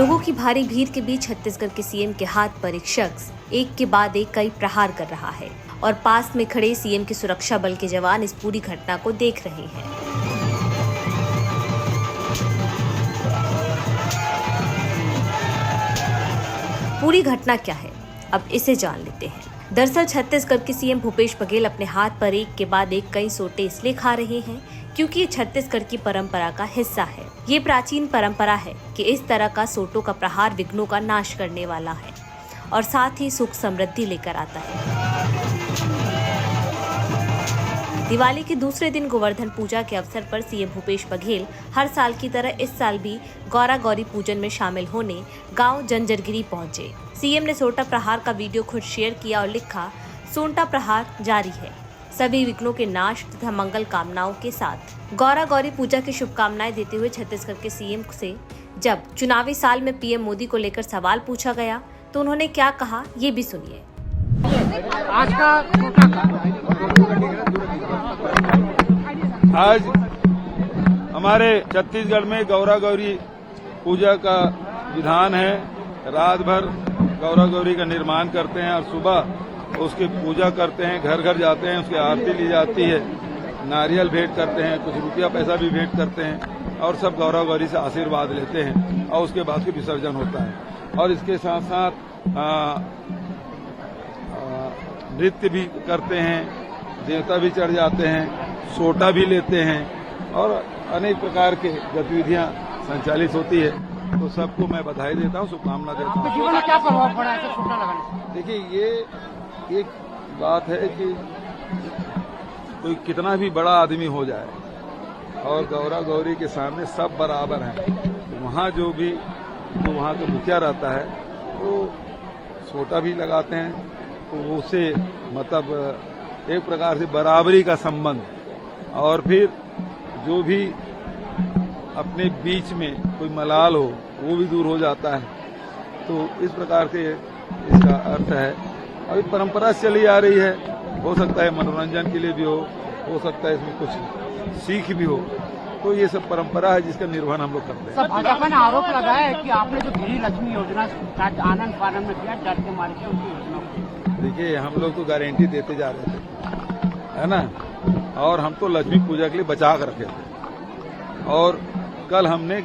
लोगों की भारी भीड़ के बीच छत्तीसगढ़ के सीएम के हाथ पर एक शख्स एक के बाद एक कई प्रहार कर रहा है और पास में खड़े सीएम के सुरक्षा बल के जवान इस पूरी घटना को देख रहे हैं। पूरी घटना क्या है, अब इसे जान लेते हैं। दरअसल छत्तीसगढ़ के सीएम भूपेश बघेल अपने हाथ पर एक के बाद एक कई सोटे इसलिए खा रहे हैं क्योंकि ये छत्तीसगढ़ की परंपरा का हिस्सा है। ये प्राचीन परंपरा है कि इस तरह का सोटों का प्रहार विघ्नों का नाश करने वाला है और साथ ही सुख समृद्धि लेकर आता है। दिवाली के दूसरे दिन गोवर्धन पूजा के अवसर पर सीएम भूपेश बघेल हर साल की तरह इस साल भी गौरा गौरी पूजन में शामिल होने गांव जंजरगिरी पहुंचे। सीएम ने सोटा प्रहार का वीडियो खुद शेयर किया और लिखा, सोटा प्रहार जारी है, सभी विघ्नों के नाश तथा मंगल कामनाओं के साथ। गौरा गौरी पूजा की शुभकामनाएं देते हुए छत्तीसगढ़ के सीएम से जब चुनावी साल में पीएम मोदी को लेकर सवाल पूछा गया तो उन्होंने क्या कहा, ये भी सुनिए। आज हमारे छत्तीसगढ़ में गौरा गौरी पूजा का विधान है। रात भर गौरा गौरी का निर्माण करते हैं और सुबह उसकी पूजा करते हैं, घर घर जाते हैं, उसकी आरती ली जाती है, नारियल भेंट करते हैं, कुछ रुपया पैसा भी भेंट करते हैं और सब गौरा गौरी से आशीर्वाद लेते हैं और उसके बाद फिर विसर्जन होता है। और इसके साथ साथ नृत्य भी करते हैं, देवता भी चढ़ जाते हैं, सोटा भी लेते हैं और अनेक प्रकार के गतिविधियां संचालित होती है। तो सबको मैं बधाई देता हूं, शुभकामना देता हूं। जीवन में क्या प्रभाव पड़ा है सोटा लगाने से? देखिए, ये एक बात है कि कोई कितना भी बड़ा आदमी हो जाए और गौरा गौरी के सामने सब बराबर हैं। वहाँ जो वहाँ का मुखिया रहता है वो सोटा भी लगाते हैं, तो उससे मतलब एक प्रकार से बराबरी का संबंध, और फिर जो भी अपने बीच में कोई मलाल हो वो भी दूर हो जाता है। तो इस प्रकार से इसका अर्थ है। अभी परंपरा चली आ रही है, हो सकता है मनोरंजन के लिए भी हो सकता है इसमें कुछ सीख भी हो। तो ये सब परंपरा है जिसका निर्वहन हम लोग करते हैं। सब भाजपा ने आरोप लगाया है कि आपने जो गृह लक्ष्मी योजना आनंद फानंद में किया, डर के मारे से उनकी योजना को। देखिए, हम लोग तो गारंटी देते जा रहे थे, है ना, और हम तो लक्ष्मी पूजा के लिए बचा कर रखे थे। और कल हमने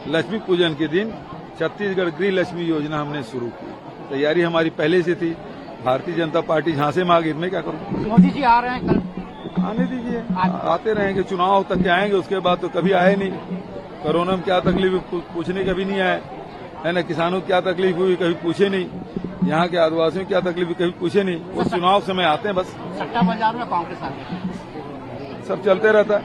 लक्ष्मी पूजन के दिन छत्तीसगढ़ गृह लक्ष्मी योजना हमने शुरू की। तैयारी हमारी पहले से थी। भारतीय जनता पार्टी झांसे में आ गई, मैं क्या करूं? मोदी जी आ रहे हैं कल, आने दीजिए, आते रहेंगे। चुनाव तक के आएंगे, उसके बाद तो कभी आए नहीं। कोरोना में क्या तकलीफ पूछने कभी नहीं आए, है ना। किसानों की क्या तकलीफ हुई कभी पूछे नहीं, यहाँ के आदिवासियों की क्या तकलीफ कभी पूछे नहीं। वो चुनाव समय आते हैं बस। सट्टा बाजार में कांग्रेस आ गई, सब चलते रहता है।